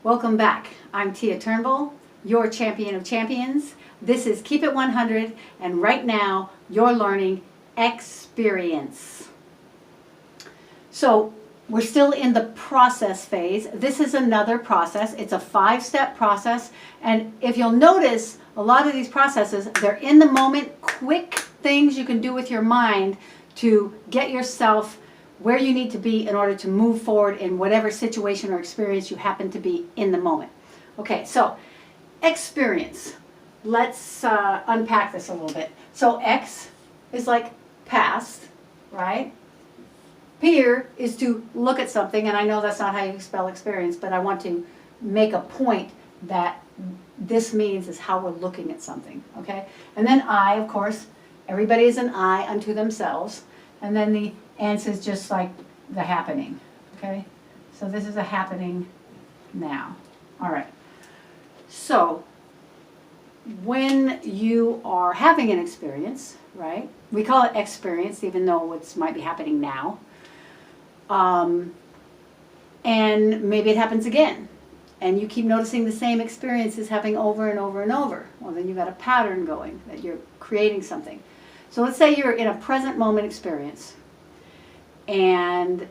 Welcome back. I'm Turnbull, your champion of champions. This is Keep It 100, and right now you're learning experience. So we're still in the process phase. This is another process. It's a 5-step process, and if you'll notice, a lot of these processes, they're in the moment, quick things you can do with your mind to get yourself where you need to be in order to move forward in whatever situation or experience you happen to be in the moment. Okay, so experience. Let's unpack this a little bit. So X is like past, right? Peer is to look at something, and I know that's not how you spell experience, but I want to make a point that this means is how we're looking at something, okay? And then I, of course, everybody is an I unto themselves, and then the Ence is just like the happening, okay? So this is a happening now. All right. So when you are having an experience, right? We call it experience, even though it might be happening now. And maybe it happens again. And you keep noticing the same experiences happening over and over and over. Well, then you've got a pattern going, that you're creating something. So let's say you're in a present moment experience, and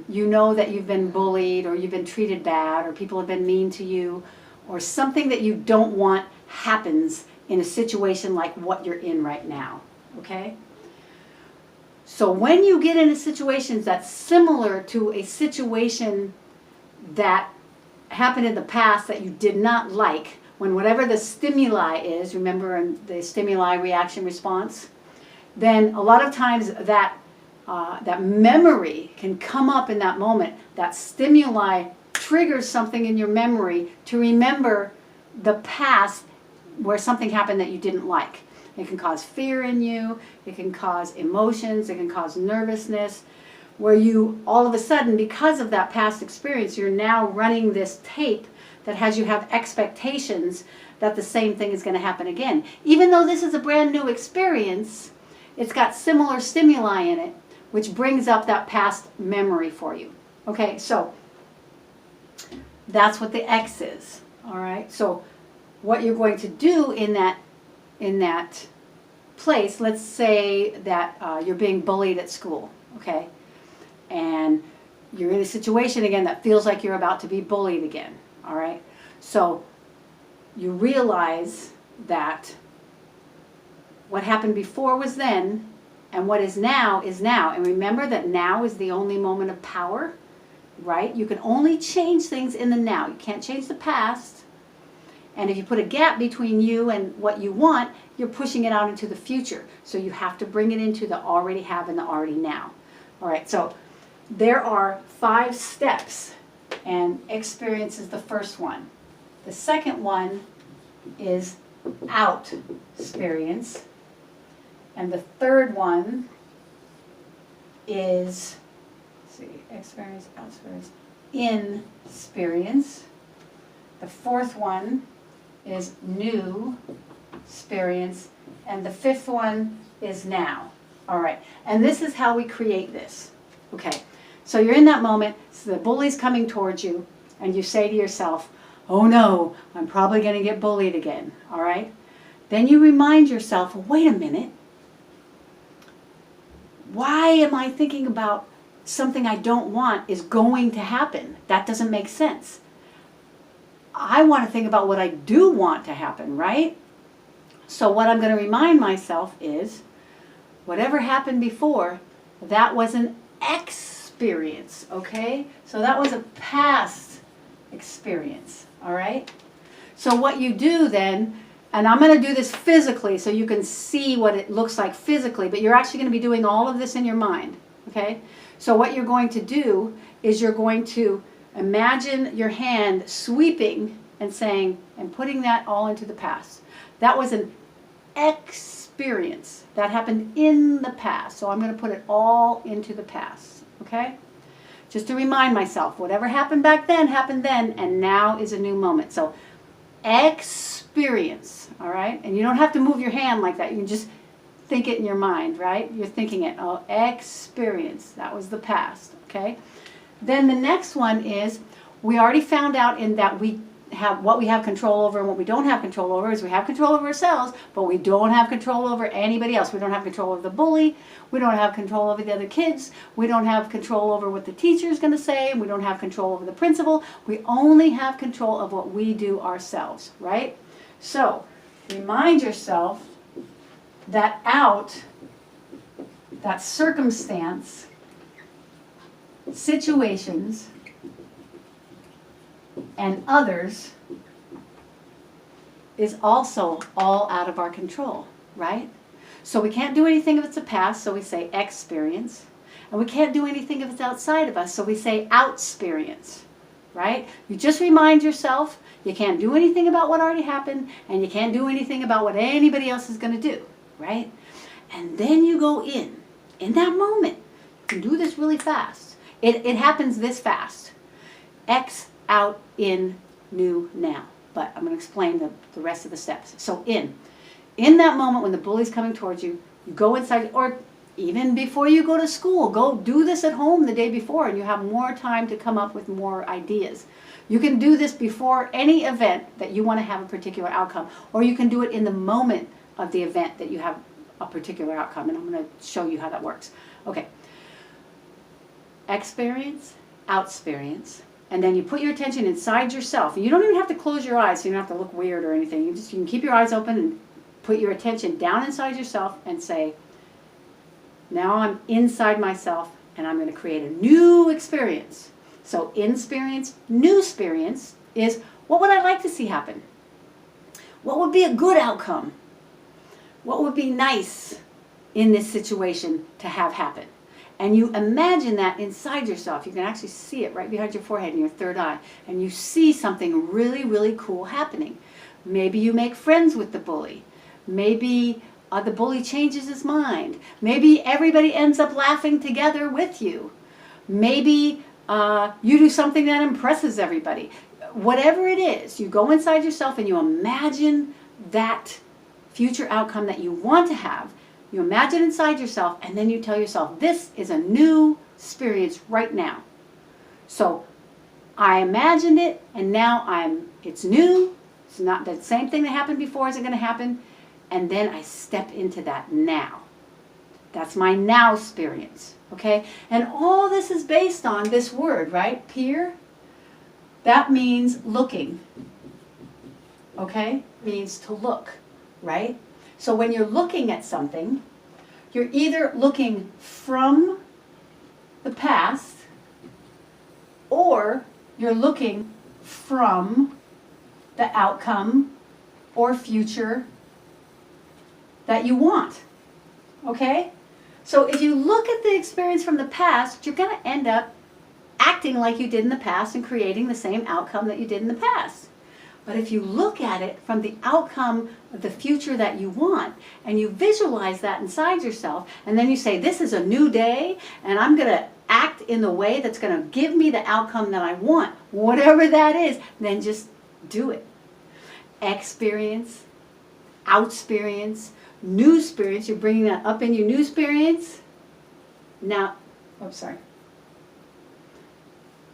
you know that you've been bullied, or you've been treated bad, or people have been mean to you, or something that you don't want happens in a situation like what you're in right now, okay? So when you get into situations that's similar to a situation that happened in the past that you did not like, when whatever the stimuli is, remember in the stimuli reaction response, then a lot of times that memory can come up in that moment. That stimuli triggers something in your memory to remember the past where something happened that you didn't like. It can cause fear in you, it can cause emotions, it can cause nervousness, where you all of a sudden, because of that past experience, you're now running this tape that has you have expectations that the same thing is going to happen again. Even though this is a brand new experience, it's got similar stimuli in it, which brings up that past memory for you. Okay, so that's what the X is. All right, so what you're going to do in that place, let's say that you're being bullied at school, okay? And you're in a situation again that feels like you're about to be bullied again, all right? So you realize that what happened before was then, and what is now is now. And remember that now is the only moment of power, right? You can only change things in the now. You can't change the past. And if you put a gap between you and what you want, you're pushing it out into the future. So you have to bring it into the already have and the already now. All right, so there are 5 steps, and experience is the first one. The second one is out experience. And the third one is, let's see, experience, out experience, in experience. The fourth one is new experience. And the fifth one is now. All right, and this is how we create this. Okay, so you're in that moment, so the bully's coming towards you, and you say to yourself, oh no, I'm probably going to get bullied again, all right? Then you remind yourself, wait a minute, why am I thinking about something I don't want is going to happen? That doesn't make sense. I want to think about what I do want to happen, right? So what I'm going to remind myself is, whatever happened before, that was an experience, okay? So that was a past experience, all right? So what you do then, and I'm going to do this physically so you can see what it looks like physically, but you're actually going to be doing all of this in your mind, okay? So what you're going to do is you're going to imagine your hand sweeping and saying, and putting that all into the past. That was an experience. That happened in the past. So I'm going to put it all into the past, okay? Just to remind myself, whatever happened back then happened then, and now is a new moment. So experience, all right? And you don't have to move your hand like that. You can just think it in your mind, right? You're thinking it. Oh, experience. That was the past, okay? Then the next one is, we already found out in that we have what we have control over and what we don't have control over is we have control over ourselves, but we don't have control over anybody else. We don't have control over the bully. We don't have control over the other kids. We don't have control over what the teacher is going to say. We don't have control over the principal. We only have control of what we do ourselves, right? So remind yourself that that circumstance, situations, and others is also all out of our control, right? So we can't do anything if it's a past, so we say experience. And we can't do anything if it's outside of us, so we say outsperience, right? You just remind yourself you can't do anything about what already happened, and you can't do anything about what anybody else is going to do, right? And then you go in that moment. You can do this really fast. It happens this fast. X, out, in, new, now. But I'm going to explain the rest of the steps. So in that moment when the bully's coming towards you, you go inside, or even before you go to school, go do this at home the day before, and you have more time to come up with more ideas. You can do this before any event that you want to have a particular outcome, or you can do it in the moment of the event that you have a particular outcome, and I'm going to show you how that works. Okay. Experience, outsperience, and then you put your attention inside yourself. You don't even have to close your eyes, so you don't have to look weird or anything. You can keep your eyes open and put your attention down inside yourself and say, now I'm inside myself and I'm going to create a new experience. So in-sperience, new experience is, what would I like to see happen? What would be a good outcome? What would be nice in this situation to have happen? And you imagine that inside yourself. You can actually see it right behind your forehead in your third eye. And you see something really, really cool happening. Maybe you make friends with the bully. Maybe the bully changes his mind. Maybe everybody ends up laughing together with you. Maybe you do something that impresses everybody. Whatever it is, you go inside yourself and you imagine that future outcome that you want to have. You imagine inside yourself, and then you tell yourself, this is a new experience right now. So I imagined it, and now it's new. It's not the same thing that happened before isn't going to happen. And then I step into that now. That's my now experience, okay? And all this is based on this word, right? Peer. That means looking, okay? Means to look, right? So when you're looking at something, you're either looking from the past or you're looking from the outcome or future that you want, okay? So if you look at the experience from the past, you're going to end up acting like you did in the past and creating the same outcome that you did in the past. But if you look at it from the outcome of the future that you want, and you visualize that inside yourself, and then you say, this is a new day, and I'm going to act in the way that's going to give me the outcome that I want, whatever that is, then just do it. Experience, outsperience, new experience, you're bringing that up in your new experience. Now,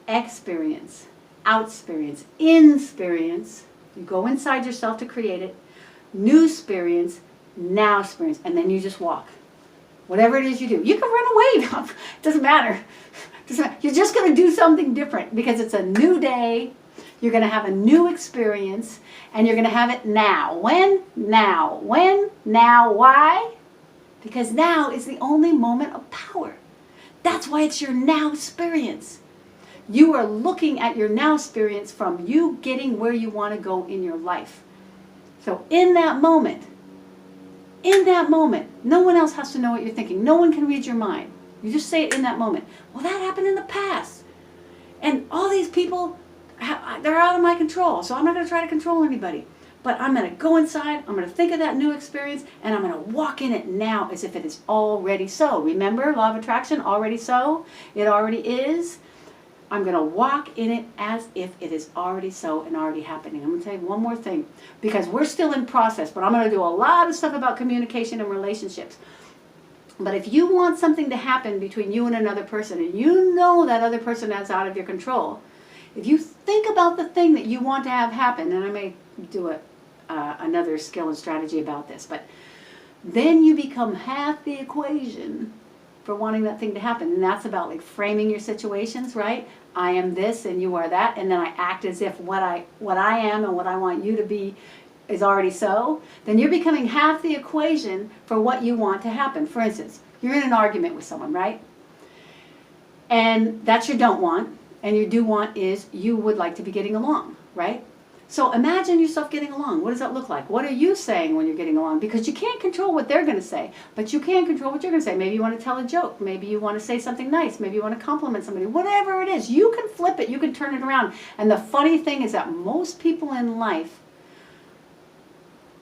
experience, outsperience, insperience, you go inside yourself to create it, new experience, now experience, and then you just walk. Whatever it is you do. You can run away, it doesn't matter. You're just going to do something different because it's a new day, you're going to have a new experience, and you're going to have it now. When? Now. When? Now. Why? Because now is the only moment of power. That's why it's your now experience. You are looking at your now experience from you getting where you want to go in your life. So in that moment, no one else has to know what you're thinking. No one can read your mind. You just say it in that moment. Well, that happened in the past. And all these people, they're out of my control. So I'm not going to try to control anybody. But I'm going to go inside, I'm going to think of that new experience, and I'm going to walk in it now as if it is already so. Remember, law of attraction, already so? It already is. I'm going to walk in it as if it is already so and already happening. I'm going to tell you one more thing, because we're still in process, but I'm going to do a lot of stuff about communication and relationships. But if you want something to happen between you and another person, and you know that other person is out of your control, If you think about the thing that you want to have happen, and I may do another skill and strategy about this, but then you become half the equation for wanting that thing to happen. And that's about like framing your situations, right? I am this and you are that, and then I act as if what I am and what I want you to be is already so. Then you're becoming half the equation for what you want to happen. For instance, you're in an argument with someone, right? And that's your don't want, and your do want is you would like to be getting along, right? So imagine yourself getting along. What does that look like? What are you saying when you're getting along? Because you can't control what they're going to say, but you can control what you're going to say. Maybe you want to tell a joke. Maybe you want to say something nice. Maybe you want to compliment somebody. Whatever it is, you can flip it. You can turn it around. And the funny thing is that most people in life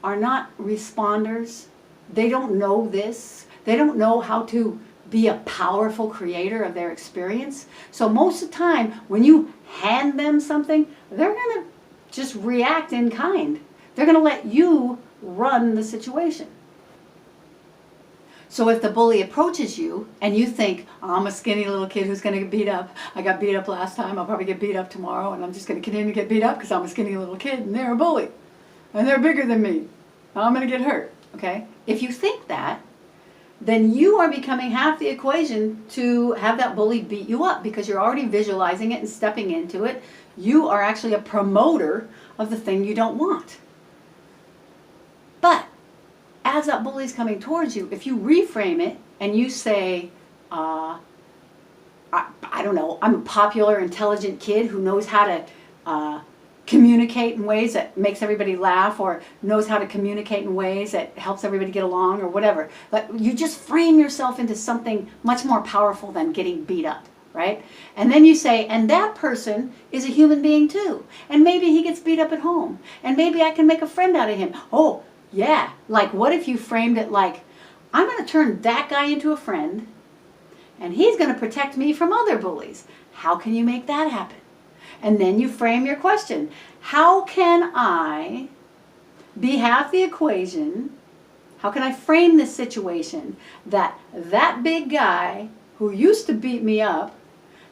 are not responders. They don't know this. They don't know how to be a powerful creator of their experience. So most of the time, when you hand them something, they're going to just react in kind. They're going to let you run the situation. So if the bully approaches you and you think, oh, I'm a skinny little kid who's going to get beat up. I got beat up last time. I'll probably get beat up tomorrow, and I'm just going to continue to get beat up because I'm a skinny little kid and they're a bully. And they're bigger than me. I'm going to get hurt. Okay? If you think that, then you are becoming half the equation to have that bully beat you up because you're already visualizing it and stepping into it. You are actually a promoter of the thing you don't want. But as that bully is coming towards you, if you reframe it and you say, I don't know, I'm a popular, intelligent kid who knows how to communicate in ways that makes everybody laugh, or knows how to communicate in ways that helps everybody get along, or whatever. But you just frame yourself into something much more powerful than getting beat up, right? And then you say, and that person is a human being too. And maybe he gets beat up at home. And maybe I can make a friend out of him. Oh, yeah. Like, what if you framed it like, I'm going to turn that guy into a friend, and he's going to protect me from other bullies. How can you make that happen? And then you frame your question. How can I be half the equation? How can I frame this situation that that big guy who used to beat me up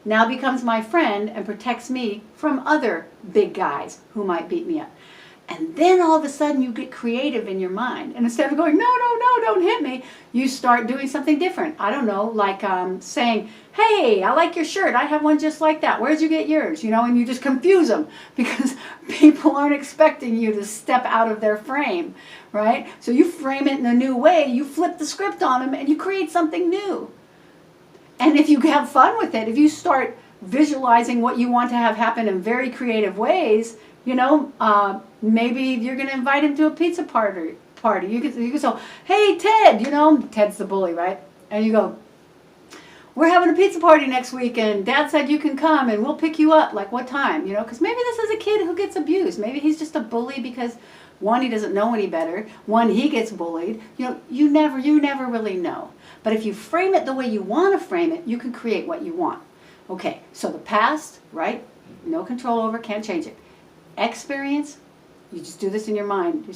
now becomes my friend and protects me from other big guys who might beat me up? And then all of a sudden you get creative in your mind. And instead of going, no, don't hit me, you start doing something different. I don't know, like saying, hey, I like your shirt. I have one just like that. Where'd you get yours? You know, and you just confuse them because people aren't expecting you to step out of their frame, right? So you frame it in a new way. You flip the script on them and you create something new. And if you have fun with it, if you start visualizing what you want to have happen in very creative ways, you know, maybe you're going to invite him to a pizza party. You can say, hey, Ted, you know, Ted's the bully, right? And you go, we're having a pizza party next week, and Dad said you can come, and we'll pick you up. Like, what time? You know, because maybe this is a kid who gets abused. Maybe he's just a bully because, one, he doesn't know any better. One, he gets bullied. You know, you never really know. But if you frame it the way you want to frame it, you can create what you want. Okay, so the past, right? No control over, can't change it. Experience, you just do this in your mind.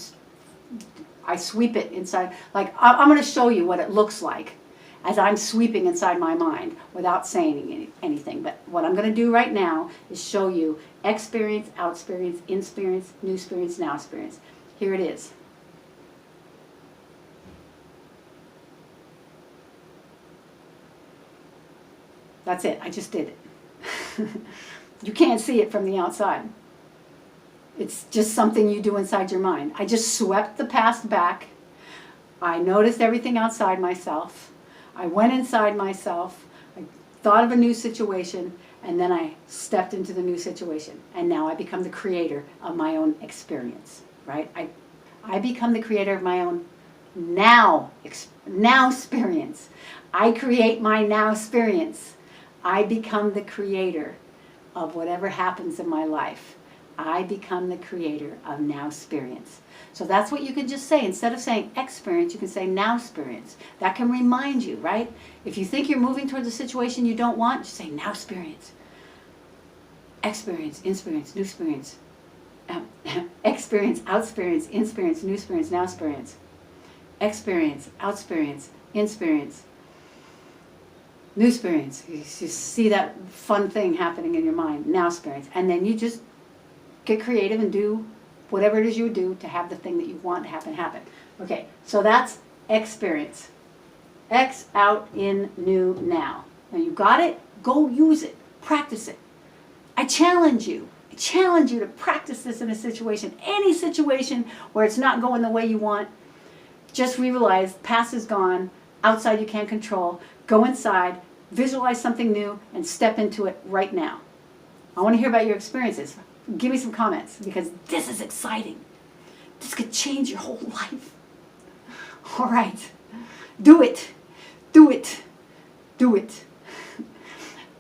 I sweep it inside. Like, I'm going to show you what it looks like as I'm sweeping inside my mind without saying anything. But what I'm going to do right now is show you experience, out experience, in experience, new experience, now experience. Here it is. That's it. I just did it. You can't see it from the outside. It's just something you do inside your mind. I just swept the past back. I noticed everything outside myself. I went inside myself. I thought of a new situation, and then I stepped into the new situation. And now I become the creator of my own experience, right? I become the creator of my own now experience. I create my now experience. I become the creator of whatever happens in my life. I become the creator of now experience. So that's what you can just say. Instead of saying experience, you can say now experience. That can remind you, right? If you think you're moving towards a situation you don't want, just say now experience. Experience, experience, new experience. Experience, out experience, in experience, new experience, now experience. Experience, out experience, in experience. New experience. You see that fun thing happening in your mind. Now experience. And then you just get creative and do whatever it is you would do to have the thing that you want to happen. Okay, so that's experience. X out in new now. Now you got it? Go use it. Practice it. I challenge you to practice this in a situation, any situation where it's not going the way you want. Just realize past is gone, outside you can't control. Go inside, visualize something new, and step into it right now. I want to hear about your experiences. Give me some comments, because this is exciting. This could change your whole life. All right. Do it. Do it. Do it.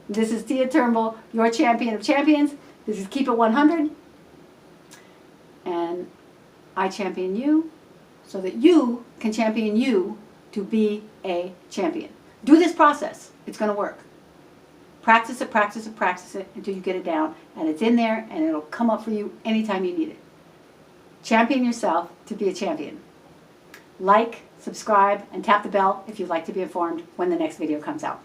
This is Tia Turnbull, your champion of champions. This is Keep It 100. And I champion you so that you can champion you to be a champion. Do this process. It's going to work. Practice it, practice it, practice it until you get it down. And it's in there and it'll come up for you anytime you need it. Champion yourself to be a champion. Like, subscribe, and tap the bell if you'd like to be informed when the next video comes out.